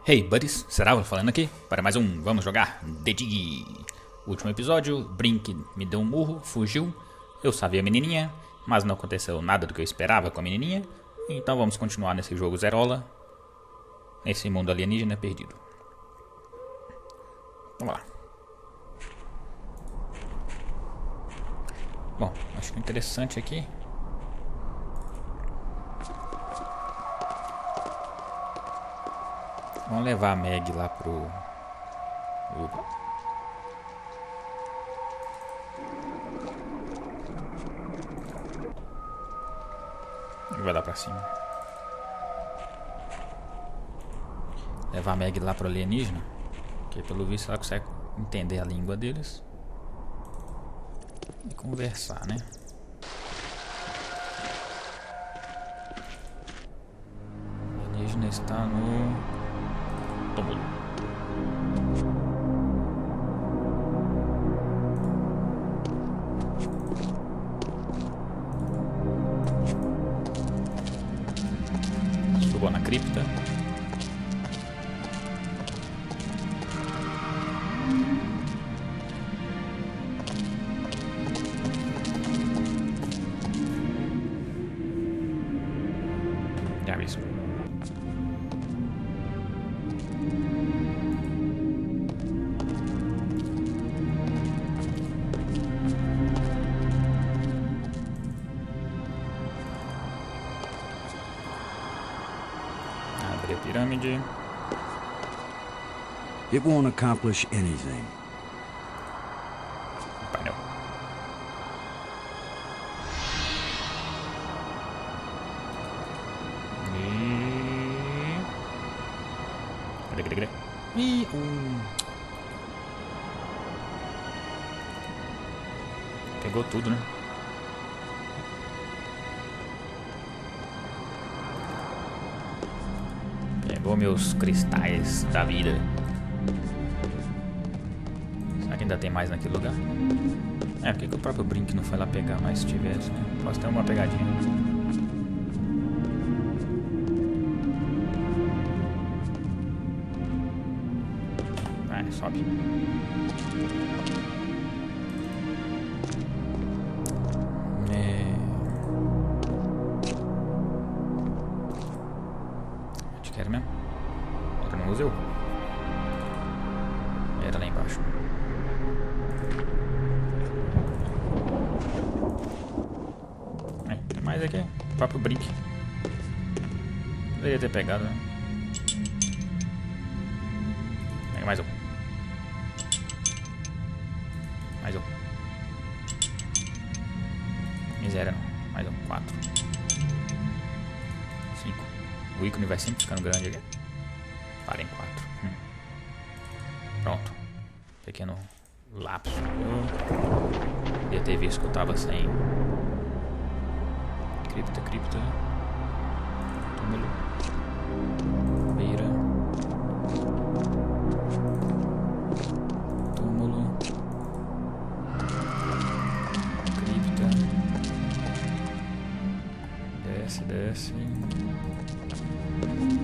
Hey buddies, Será falando aqui para mais um Vamos Jogar The Dig. Último episódio, Brink me deu um murro, fugiu, eu salvei a menininha, mas não aconteceu nada do que eu esperava com a menininha, então vamos continuar nesse jogo Zerola, nesse mundo alienígena perdido. Vamos lá. Bom, acho que interessante aqui. Vamos levar a Meg lá pro... Vai lá pra cima. Levar a Meg lá pro alienígena, que pelo visto ela consegue entender a língua deles e conversar, né? O alienígena está no... túmulo. Subo na cripta. Já vi isso. Pirâmide. It won't accomplish anything. Painel. Cadê? Ih, pegou tudo, né? Pegou meus cristais da vida. Será que ainda tem mais naquele lugar? É, por que o próprio Brink não foi lá pegar, mas se tivesse, né? Posso ter uma pegadinha. Vai, sobe. Era mesmo? Era no museu? Era lá embaixo. Tem mais aqui. O próprio Brink. Poderia ter pegado, né? Pega mais um. Mais um. Miséria não. Mais um. 4. 5. O ícone vai sempre ficando grande ali. Para em 4. Pronto. Pequeno lapso. Eu devia ter visto que eu tava sem. Cripta. Túmulo. Beira. Túmulo. Cripta. Desce.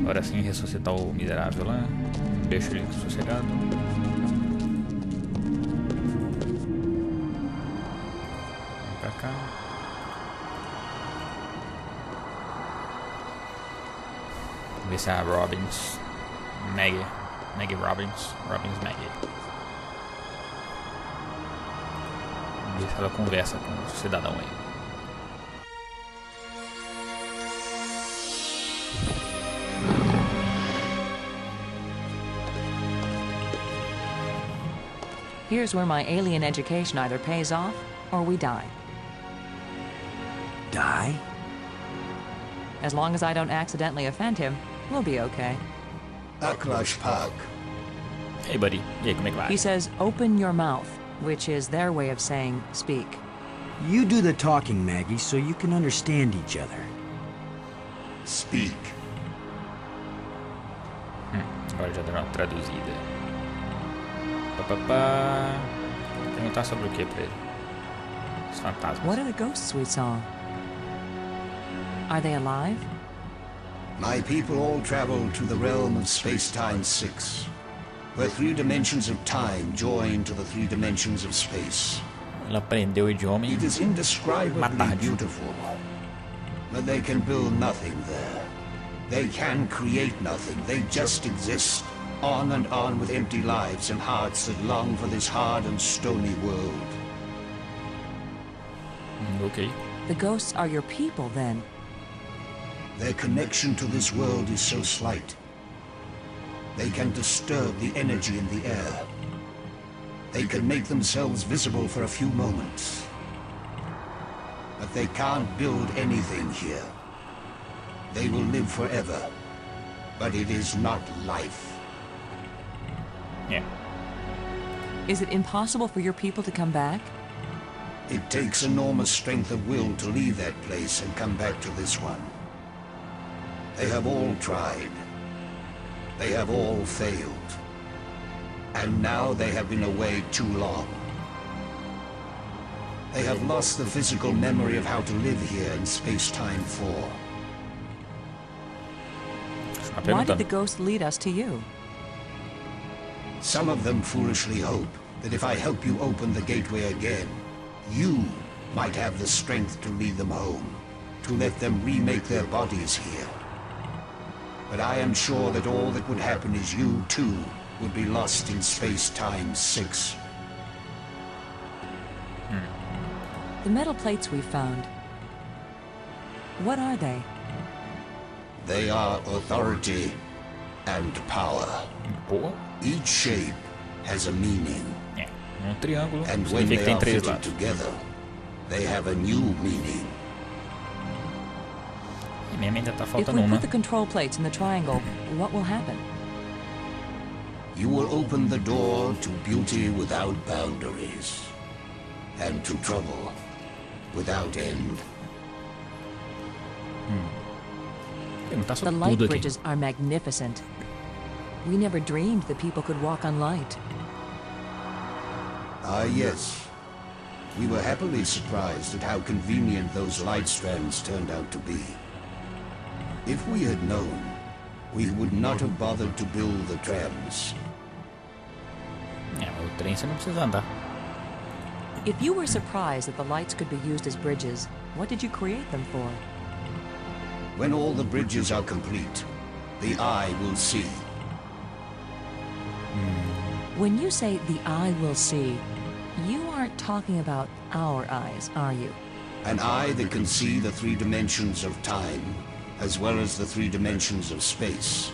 Agora sim ressuscitar o miserável lá. Deixa ele sossegado. Vem pra cá. Vamos ver se a Robbins Maggie Robbins Maggie. Vamos ver se ela conversa com o cidadão aí. Here's where my alien education either pays off, or we die. Die? As long as I don't accidentally offend him, we'll be okay. Backlash Park. Hey buddy, e aí, como é que vai? He says, open your mouth, which is their way of saying, speak. You do the talking, Maggie, so you can understand each other. Speak. Agora já deu uma traduzida. Perguntar sobre o que pra ele? Os fantasmas. What are the ghosts we saw? Are they alive? My people all travel to the realm of space-time 6, where 3 dimensions of time join to the 3 dimensions of space. Ela aprendeu o idioma It em is indescribably Matar. beautiful, but they can build nothing there. They can create nothing. They just exist, on and on with empty lives and hearts that long for this hard and stony world. Ok. The ghosts are your people, then. Their connection to this world is so slight. They can disturb the energy in the air. They can make themselves visible for a few moments. But they can't build anything here. They will live forever. But it is not life. Yeah. Is it impossible for your people to come back? It takes enormous strength of will to leave that place and come back to this one. They have all tried. They have all failed. And now they have been away too long. They have lost the physical memory of how to live here in space-time 4. Why did the ghosts lead us to you? Some of them foolishly hope that if I help you open the gateway again, you might have the strength to lead them home, to let them remake their bodies here. But I am sure that all that would happen is you, too, would be lost in space-time 6. The metal plates we found. What are they? They are authority and power. Boa. Each shape has a meaning, É. Um triângulo and when significa que they tem are 3 fitted lados. together, they have a new meaning. E mesmo ainda tá If faltando we uma. put the control plates in the triangle, what will happen? You will open the door to beauty without boundaries, and to trouble without end. Perguntar The sobre light tudo aqui. bridges are magnificent. We never dreamed that people could walk on light. Ah, yes. We were happily surprised at how convenient those light strands turned out to be. If we had known, we would not have bothered to build the trams. É, o trem você não precisa andar. If you were surprised that the lights could be used as bridges, what did you create them for? When all the bridges are complete, the eye will see. When you say the eye will see, you aren't talking about our eyes, are you? An eye that can see the 3 dimensions of time, as well as the 3 dimensions of space.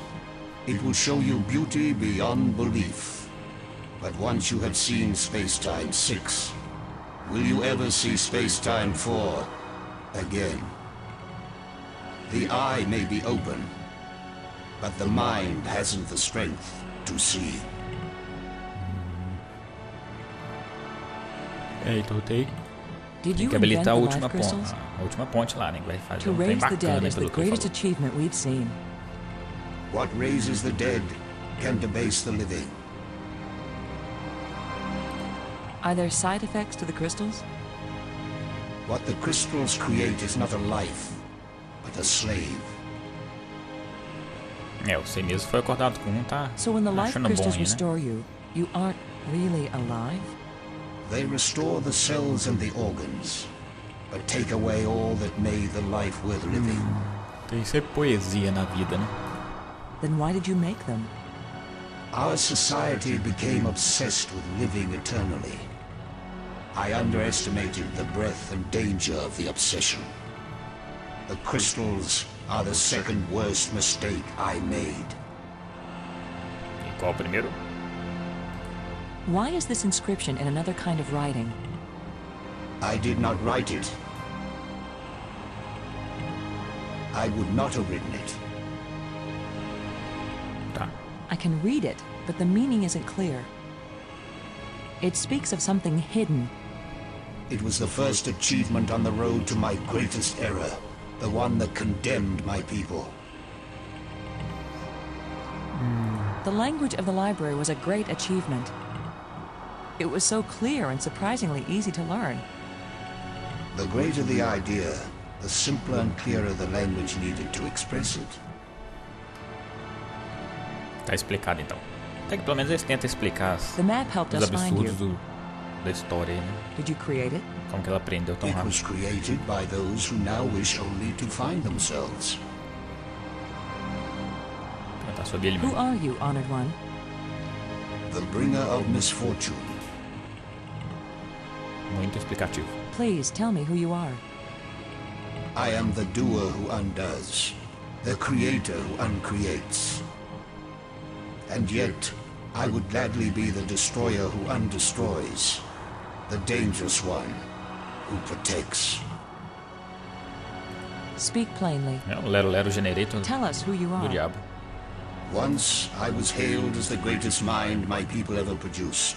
It will show you beauty beyond belief. But once you have seen Space-Time 6, will you ever see Space-Time 4 again? The eye may be open, but the mind hasn't the strength to see. É, então tem Did you que invent habilitar the a life última ponte. crystals? A última ponte lá, né? Que vai fazer To um trem raise the dead bacana is the pelo que ele greatest falou. achievement we've seen. What raises the dead can debase the living. Are there side effects to the crystals? What the crystals create is not a life, but a slave. É, você mesmo foi acordado com um, tá So when the life achando bom crystals aí, né? restore you, you aren't really alive? They restore the cells and the organs, but take away all that made the life worth living. Tem que ser poesia na vida, né? Then why did you make them? Our society became obsessed with living eternally. I underestimated the breadth and danger of the obsession. The crystals are the second worst mistake I made. E qual o primeiro? Why is this inscription in another kind of writing? I did not write it. I would not have written it. Tá. I can read it, but the meaning isn't clear. It speaks of something hidden. It was the first achievement on the road to my greatest error, the one that condemned my people. The language of the library was a great achievement. It was so clear and surprisingly easy to learn. The greater the idea, the simpler and clearer the language needed to express it. Tá explicado então. Até que pelo menos eles tentam explicar The map helped os us find you. absurdos da história aí, né? Did you create it? Como que ela aprendeu tão It rápido. was created by those who now wish only to find themselves. Perguntar sobre ele Who mesmo. are you, Honored One? The bringer of misfortune. Muito explicativo. Please tell me who you are. I am the doer who undoes, the creator who uncreates. And yet, I would gladly be the destroyer who undestroys, the dangerous one who protects. Speak plainly. É o Lero Lero Generator Tell us who you do are. diabo. Once I was hailed as the greatest mind my people ever produced.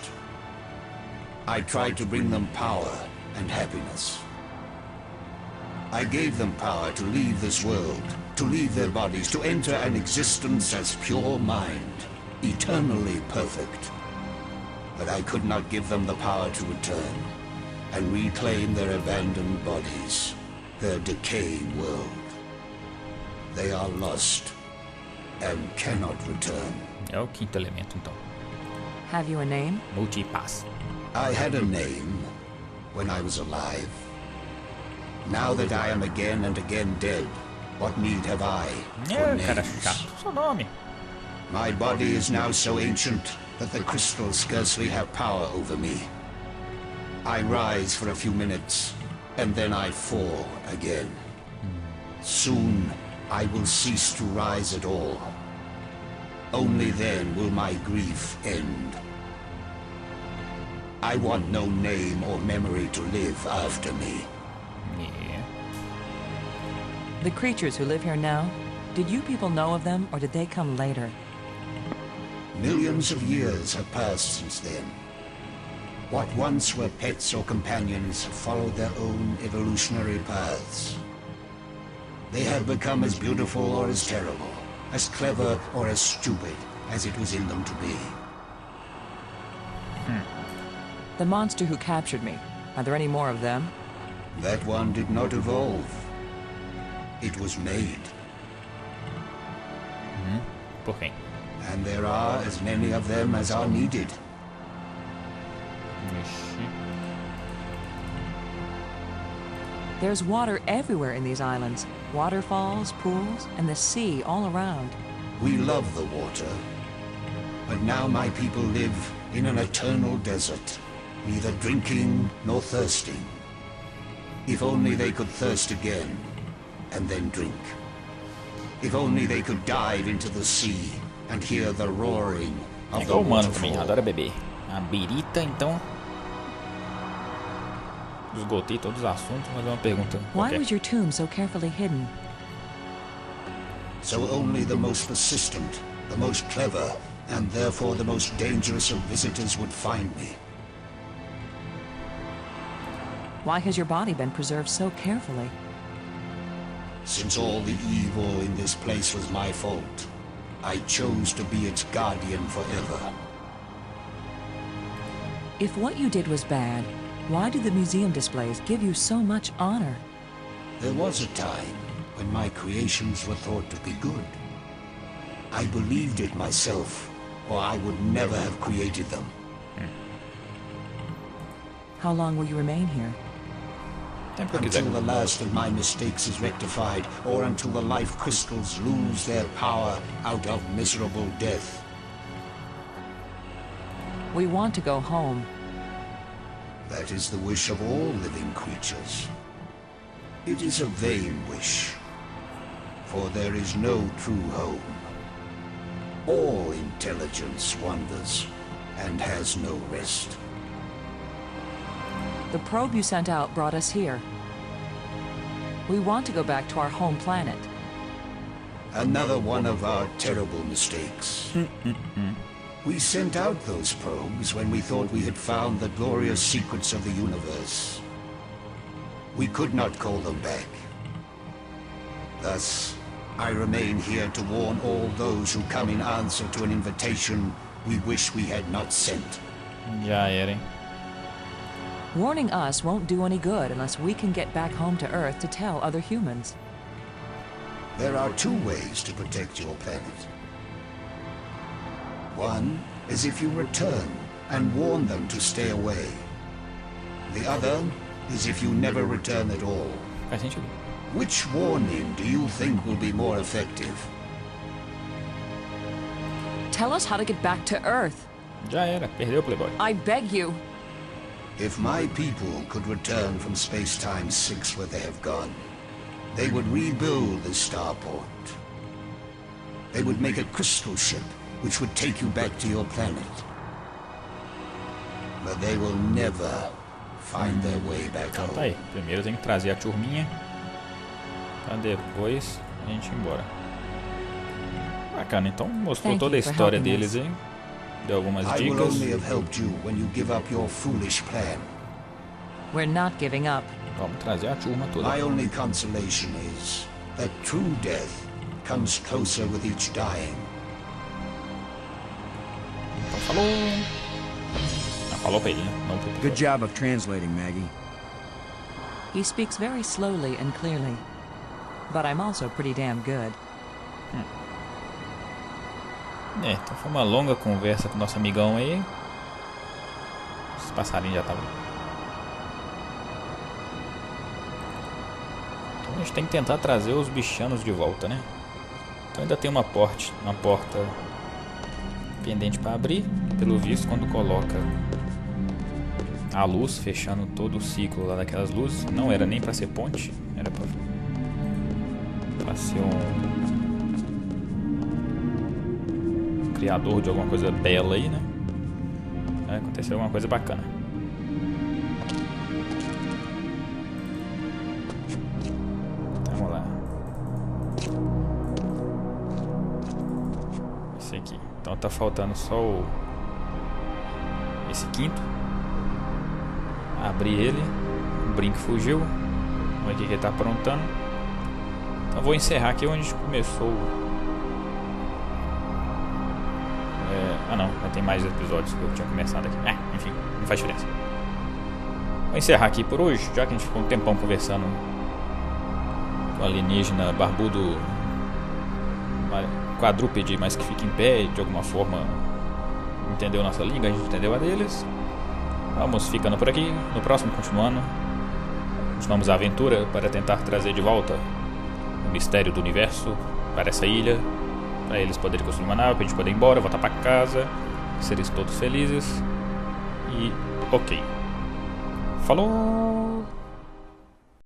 I tried to bring them power and happiness. I gave them power to leave this world, to leave their bodies, to enter an existence as pure mind, eternally perfect. But I could not give them the power to return and reclaim their abandoned bodies, their decaying world. They are lost and cannot return. É o quinto elemento então. Have you a name? Multipass. I had a name when I was alive. Now that I am again and again dead, what need have I for É, cara names? chato. Seu nome. My body is now so ancient that the crystals scarcely have power over me. I rise for a few minutes, and then I fall again. Soon, I will cease to rise at all. Only then will my grief end. I want no name or memory to live after me. Yeah. The creatures who live here now, did you people know of them or did they come later? Millions of years have passed since then. What once were pets or companions have followed their own evolutionary paths. They have become as beautiful or as terrible, as clever or as stupid as it was in them to be. The monster who captured me, are there any more of them? That one did not evolve. It was made. Por quem? And there are as many of them as are needed. Ixi. There's water everywhere in these islands. Waterfalls, pools, and the sea all around. We love the water. But now my people live in an eternal desert, neither drinking nor thirsting. If only they could thirst again, and then drink. If only they could dive into the sea and hear the roaring É of the igual o humano também, waterfall. adora beber. A birita, então. Esgotei todos os assuntos, mas é uma pergunta. Why qualquer. was your tomb so carefully hidden? So only the most persistent, the most clever, and therefore the most dangerous of visitors would find me. Why has your body been preserved so carefully? Since all the evil in this place was my fault, I chose to be its guardian forever. If what you did was bad, why do the museum displays give you so much honor? There was a time when my creations were thought to be good. I believed it myself, or I would never have created them. How long will you remain here? Tempo que quiser. Until the last of my mistakes is rectified, or until the life crystals lose their power out of miserable death. We want to go home. That is the wish of all living creatures. It is a vain wish, for there is no true home. All intelligence wanders and has no rest. The probe you sent out brought us here. We want to go back to our home planet. Another one of our terrible mistakes. We sent out those probes when we thought we had found the glorious secrets of the universe. We could not call them back. Thus, I remain here to warn all those who come in answer to an invitation we wish we had not sent. Já era, hein? Warning us won't do any good unless we can get back home to Earth to tell other humans. There are two ways to protect your planet. One is if you return and warn them to stay away. The other is if you never return at all. Faz sentido. Which warning do you think will be more effective? Tell us how to get back to Earth. Já era, perdeu, Playboy. I beg you. If my people could return from space-time 6 where they have gone, they would rebuild the starport. They would make a crystal ship which would take you back to your planet. But they will never find their way back Tá home. aí, primeiro tem que trazer a turminha pra depois a gente ir embora. Bacana, então mostrou toda a história deles aí. Deu algumas I will dicas. only have helped you when you give up your foolish plan. We're not giving up. Vamos trazer a turma toda. My only consolation is that true death comes closer with each dying. Então falou. Ah, falou pra ele, né? Não pro Good job of translating, Maggie. He speaks very slowly and clearly. But I'm also pretty damn good. Então foi uma longa conversa com o nosso amigão aí. Os passarinhos já estavam. Então a gente tem que tentar trazer os bichanos de volta, né? Então ainda tem uma porta pendente para abrir. Pelo visto, quando coloca a luz, fechando todo o ciclo lá daquelas luzes, não era nem para ser ponte, era para ser um criador de alguma coisa bela aí, né? Vai acontecer alguma coisa bacana. Vamos lá. Esse aqui. Então tá faltando só esse quinto. Abrir ele. O brinco fugiu. Vamos ver o que ele tá aprontando. Então vou encerrar aqui onde a gente começou. Não, já tem mais episódios que eu tinha começado aqui. Enfim, não faz diferença. Vou encerrar aqui por hoje, já que a gente ficou um tempão conversando com o alienígena barbudo quadrúpede, mas que fica em pé, de alguma forma entendeu nossa língua, a gente entendeu a deles. Vamos ficando por aqui. No próximo, continuamos a aventura para tentar trazer de volta o mistério do universo para essa ilha, para eles poderem construir uma nave, para a gente poder ir embora, voltar para casa, seres todos felizes. E ok. Falou!